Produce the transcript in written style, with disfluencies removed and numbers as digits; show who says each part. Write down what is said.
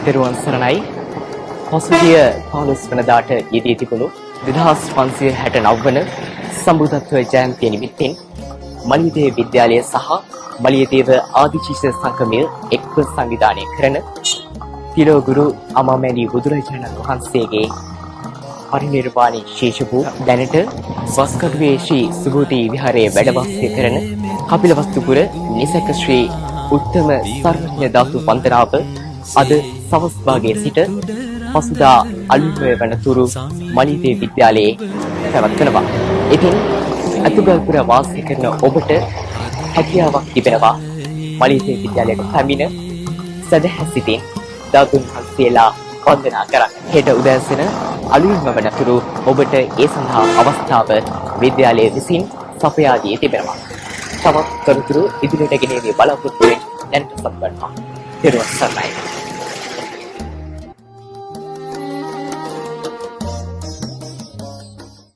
Speaker 1: පෙරවන් සරණයි. පසුගිය 15 වෙනිදාට යෙදී තිබුණු 2569 වන සම්බුද්ධත්ව ජයන්තිය නිමිත්තෙන් මලියදේව විද්‍යාලය සහ මලියදේව ආදිශිෂ්‍ය සංගමය එක්ව සංවිධානය කරන තිලෝගුරු අමාමැණි බුදුරජාණන් වහන්සේගේ පරිනිර්වාණ ශේෂ වූ දැනට වස්කඩුවේ ශ්‍රී සුභූති විහාරයේ වැඩ වාසය කරන කපිලවස්තුපුර නිසක ශ්‍රී උත්තම සර්වඥ ධාතු වන්දනාව අද සවස් භාගයේ සිට පසුදා අලුත්ම වනතුරු මලියදේව විද්‍යාලයේ පැවැත්වෙනවා. ඉතින් අතුගල්පුර වාසය කරන ඔබට හැකියාවක් තිබෙනවා මලියදේව විද්‍යාලයට පැමිණ සදහැ සිටින් ධාතුන් වහන්සේලා වන්දනා කරන්න. හෙට උදෑසන අලුත්ම වනතුරු ඔබට ඒ සඳහා අවස්ථාව විද්‍යාලය විසින් සපයා දී තිබෙනවා. තවත් තොරතුරු ඉදිරියට ගෙනීමේ බලාපොරොත්තුවෙන් දැනට සම්බන්ධ වෙනවා. පෙරවන් සරණයි.